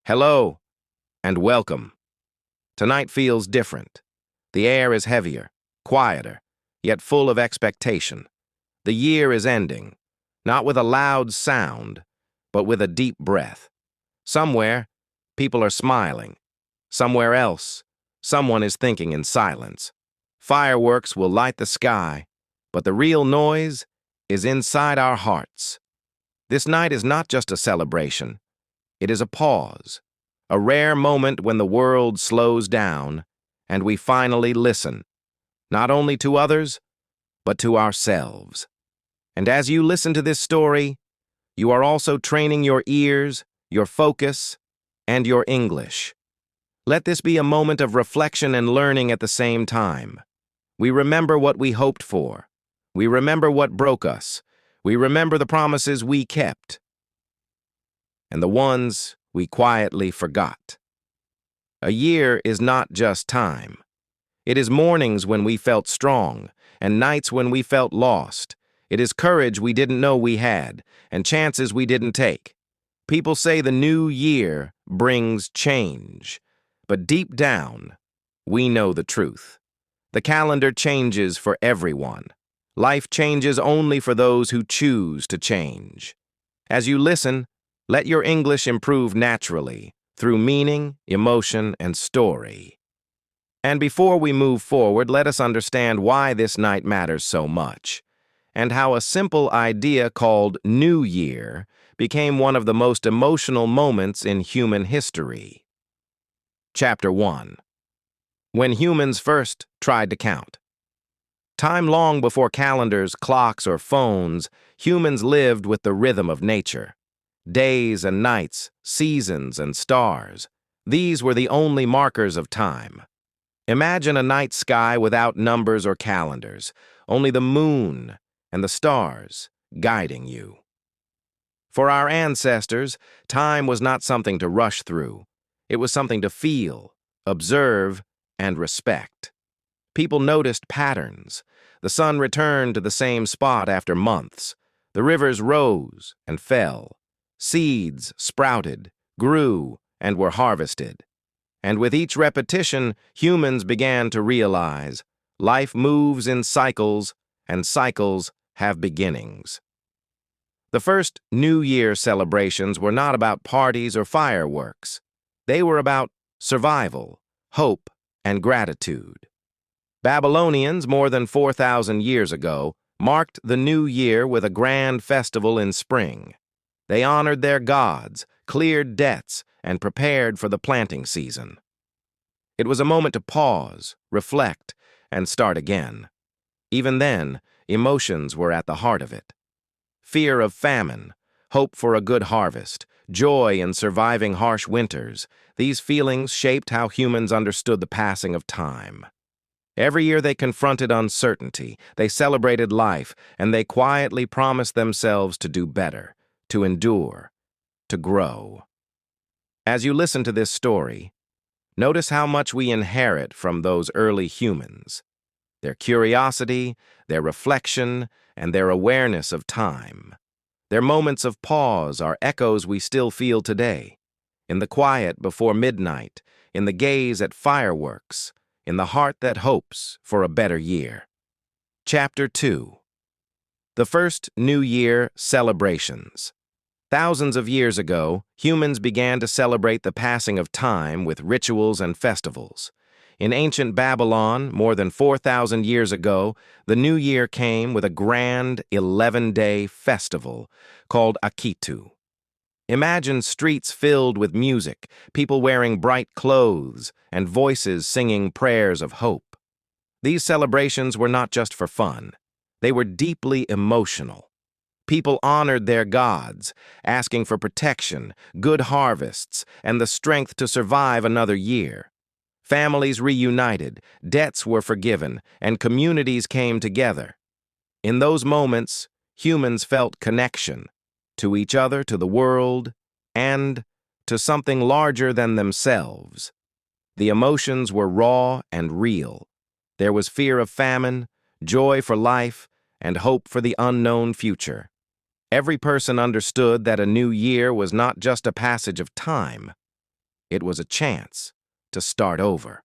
Hello and welcome. Tonight feels different. The air is heavier, quieter, yet full of expectation. The year is ending, not with a loud sound, but with a deep breath. Somewhere, people are smiling. Somewhere else, someone is thinking in silence. Fireworks will light the sky, but the real noise is inside our hearts. This night is not just a celebration. It is a pause, a rare moment when the world slows down and we finally listen, not only to others, but to ourselves. And as you listen to this story, you are also training your ears, your focus, and your English. Let this be a moment of reflection and learning at the same time. We remember what we hoped for. We remember what broke us. We remember the promises we kept and the ones we quietly forgot. A year is not just time. It is mornings when we felt strong and nights when we felt lost. It is courage we didn't know we had and chances we didn't take. People say the new year brings change, but deep down, we know the truth. The calendar changes for everyone. Life changes only for those who choose to change. As you listen, let your English improve naturally through meaning, emotion, and story. And before we move forward, let us understand why this night matters so much, and how a simple idea called New Year became one of the most emotional moments in human history. Chapter 1. When humans first tried to count. Time long before calendars, clocks, or phones, humans lived with the rhythm of nature. Days and nights, seasons and stars. These were the only markers of time. Imagine a night sky without numbers or calendars, only the moon and the stars guiding you. For our ancestors, time was not something to rush through. It was something to feel, observe, and respect. People noticed patterns. The sun returned to the same spot after months. The rivers rose and fell. Seeds sprouted, grew, and were harvested. And with each repetition, humans began to realize life moves in cycles, and cycles have beginnings. The first New Year celebrations were not about parties or fireworks. They were about survival, hope, and gratitude. Babylonians, more than 4,000 years ago, marked the New Year with a grand festival in spring. They honored their gods, cleared debts, and prepared for the planting season. It was a moment to pause, reflect, and start again. Even then, emotions were at the heart of it. Fear of famine, hope for a good harvest, joy in surviving harsh winters, these feelings shaped how humans understood the passing of time. Every year they confronted uncertainty, they celebrated life, and they quietly promised themselves to do better, to endure, to grow. As you listen to this story, notice how much we inherit from those early humans. Their curiosity, their reflection, and their awareness of time. Their moments of pause are echoes we still feel today. In the quiet before midnight, in the gaze at fireworks, in the heart that hopes for a better year. Chapter 2. The first New Year celebrations. Thousands of years ago, humans began to celebrate the passing of time with rituals and festivals. In ancient Babylon, more than 4,000 years ago, the New Year came with a grand 11-day festival called Akitu. Imagine streets filled with music, people wearing bright clothes, and voices singing prayers of hope. These celebrations were not just for fun. They were deeply emotional. People honored their gods, asking for protection, good harvests, and the strength to survive another year. Families reunited, debts were forgiven, and communities came together. In those moments, humans felt connection to each other, to the world, and to something larger than themselves. The emotions were raw and real. There was fear of famine, joy for life, and hope for the unknown future. Every person understood that a new year was not just a passage of time. It was a chance to start over.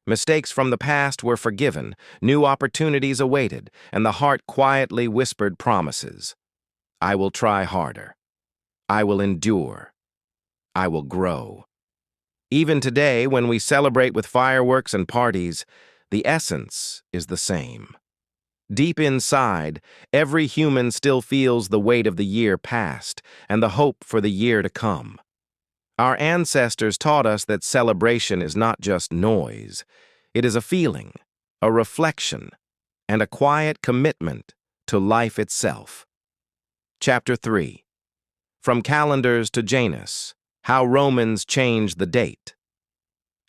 Mistakes from the past were forgiven, new opportunities awaited, and the heart quietly whispered promises. I will try harder. I will endure. I will grow. Even today, when we celebrate with fireworks and parties, the essence is the same. Deep inside, every human still feels the weight of the year past and the hope for the year to come. Our ancestors taught us that celebration is not just noise. It is a feeling, a reflection, and a quiet commitment to life itself. Chapter 3. From Calendars to Janus, How Romans Changed the Date.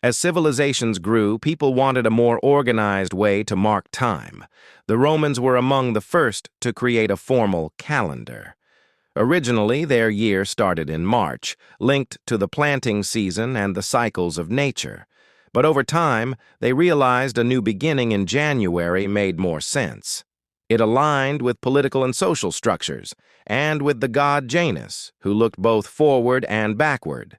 As civilizations grew, people wanted a more organized way to mark time. The Romans were among the first to create a formal calendar. Originally, their year started in March, linked to the planting season and the cycles of nature. But over time, they realized a new beginning in January made more sense. It aligned with political and social structures, and with the god Janus, who looked both forward and backward.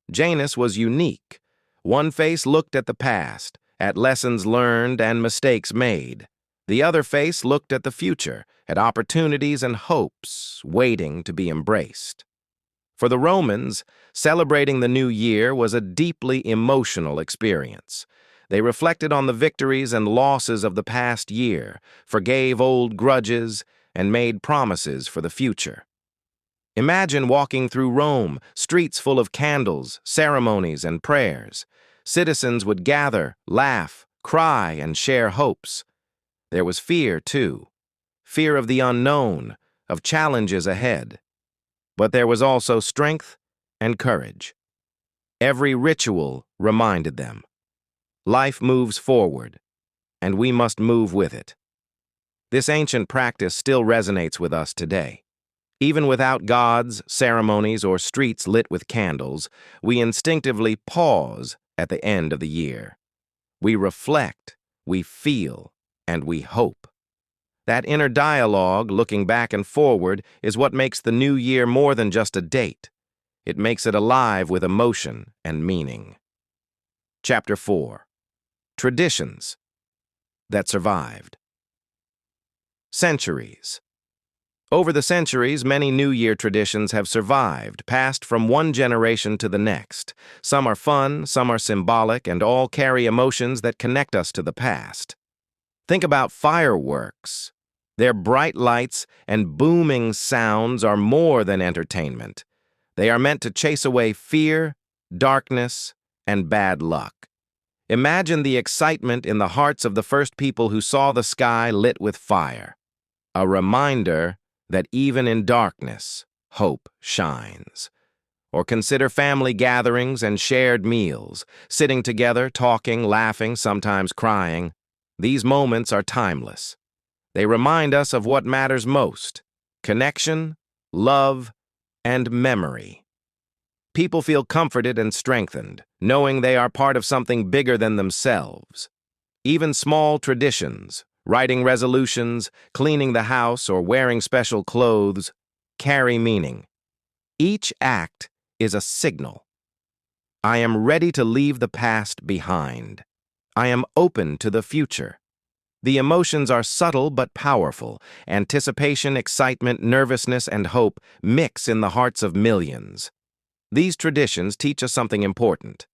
Janus was unique. One face looked at the past, at lessons learned and mistakes made. The other face looked at the future, at opportunities and hopes waiting to be embraced. For the Romans, celebrating the new year was a deeply emotional experience. They reflected on the victories and losses of the past year, forgave old grudges, and made promises for the future. Imagine walking through Rome, streets full of candles, ceremonies, and prayers. Citizens would gather, laugh, cry, and share hopes. There was fear, too. Fear of the unknown, of challenges ahead. But there was also strength and courage. Every ritual reminded them. Life moves forward, and we must move with it. This ancient practice still resonates with us today. Even without gods, ceremonies, or streets lit with candles, we instinctively pause at the end of the year. We reflect, we feel, and we hope. That inner dialogue, looking back and forward, is what makes the new year more than just a date. It makes it alive with emotion and meaning. Chapter 4. Traditions that survived. Centuries. Over the centuries, many New Year traditions have survived, passed from one generation to the next. Some are fun, some are symbolic, and all carry emotions that connect us to the past. Think about fireworks. Their bright lights and booming sounds are more than entertainment. They are meant to chase away fear, darkness, and bad luck. Imagine the excitement in the hearts of the first people who saw the sky lit with fire. A reminder that even in darkness, hope shines. Or consider family gatherings and shared meals, sitting together, talking, laughing, sometimes crying. These moments are timeless. They remind us of what matters most: connection, love, and memory. People feel comforted and strengthened, knowing they are part of something bigger than themselves. Even small traditions, writing resolutions, cleaning the house, or wearing special clothes, carry meaning. Each act is a signal. I am ready to leave the past behind. I am open to the future. The emotions are subtle but powerful. Anticipation, excitement, nervousness, and hope mix in the hearts of millions. These traditions teach us something important.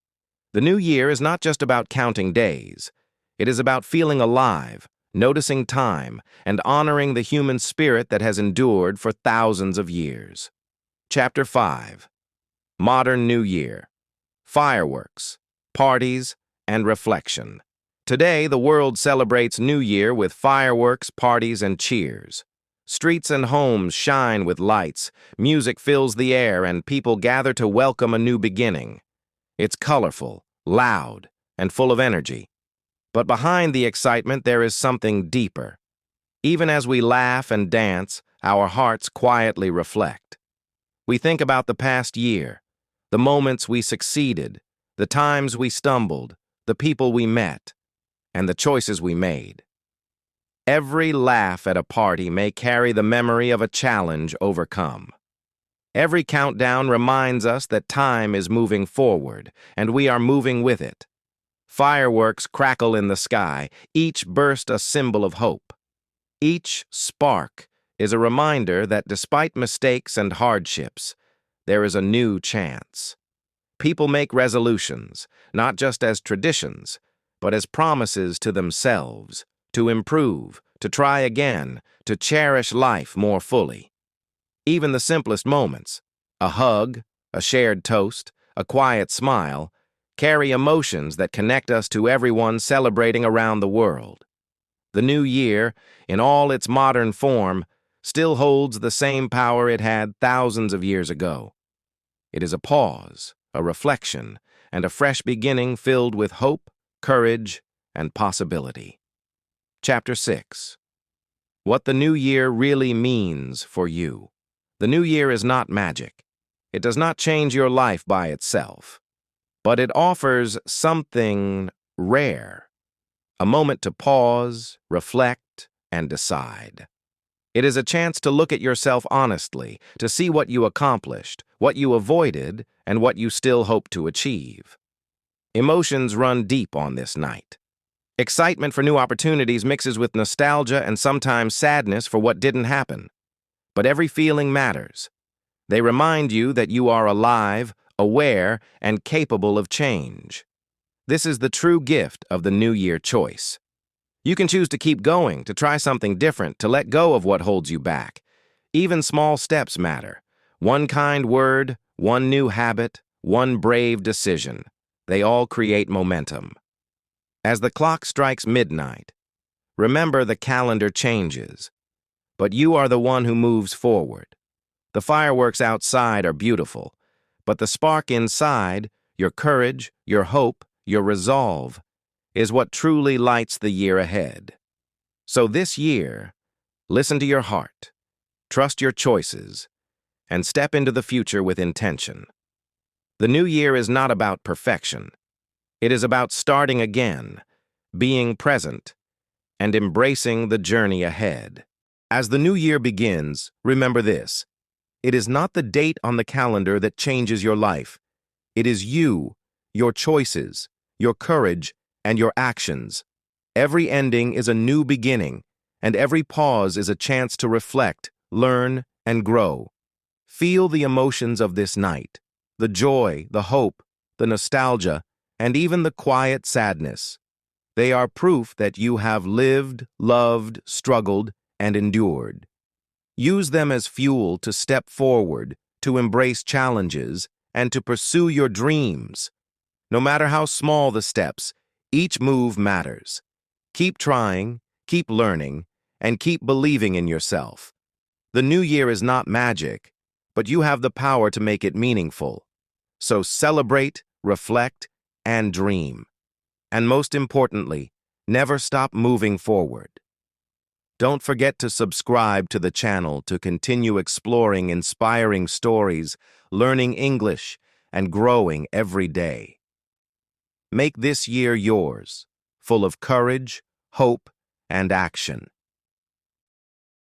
The new year is not just about counting days. It is about feeling alive, noticing time, and honoring the human spirit that has endured for thousands of years. Chapter 5. Modern New Year. Fireworks, parties, and reflection. Today, the world celebrates New Year with fireworks, parties, and cheers. Streets and homes shine with lights, music fills the air, and people gather to welcome a new beginning. It's colorful, loud, and full of energy. But behind the excitement, there is something deeper. Even as we laugh and dance, our hearts quietly reflect. We think about the past year, the moments we succeeded, the times we stumbled, the people we met, and the choices we made. Every laugh at a party may carry the memory of a challenge overcome. Every countdown reminds us that time is moving forward, and we are moving with it. Fireworks crackle in the sky, each burst a symbol of hope. Each spark is a reminder that despite mistakes and hardships, there is a new chance. People make resolutions, not just as traditions, but as promises to themselves, to improve, to try again, to cherish life more fully. Even the simplest moments, a hug, a shared toast, a quiet smile, carry emotions that connect us to everyone celebrating around the world. The new year, in all its modern form, still holds the same power it had thousands of years ago. It is a pause, a reflection, and a fresh beginning filled with hope, courage, and possibility. Chapter 6. What the New Year really means for you. The New Year is not magic. It does not change your life by itself. But it offers something rare, a moment to pause, reflect, and decide. It is a chance to look at yourself honestly, to see what you accomplished, what you avoided, and what you still hope to achieve. Emotions run deep on this night. Excitement for new opportunities mixes with nostalgia and sometimes sadness for what didn't happen. But every feeling matters. They remind you that you are alive, aware, and capable of change. This is the true gift of the New Year choice. You can choose to keep going, to try something different, to let go of what holds you back. Even small steps matter. One kind word, one new habit, one brave decision. They all create momentum. As the clock strikes midnight, remember the calendar changes, but you are the one who moves forward. The fireworks outside are beautiful, but the spark inside, your courage, your hope, your resolve, is what truly lights the year ahead. So this year, listen to your heart, trust your choices, and step into the future with intention. The new year is not about perfection. It is about starting again, being present, and embracing the journey ahead. As the new year begins, remember this. It is not the date on the calendar that changes your life. It is you, your choices, your courage, and your actions. Every ending is a new beginning, and every pause is a chance to reflect, learn, and grow. Feel the emotions of this night, the joy, the hope, the nostalgia, and even the quiet sadness. They are proof that you have lived, loved, struggled, and endured. Use them as fuel to step forward, to embrace challenges, and to pursue your dreams. No matter how small the steps, each move matters. Keep trying, keep learning, and keep believing in yourself. The new year is not magic, but you have the power to make it meaningful. So celebrate, reflect, and dream. And most importantly, never stop moving forward. Don't forget to subscribe to the channel to continue exploring inspiring stories, learning English, and growing every day. Make this year yours, full of courage, hope, and action.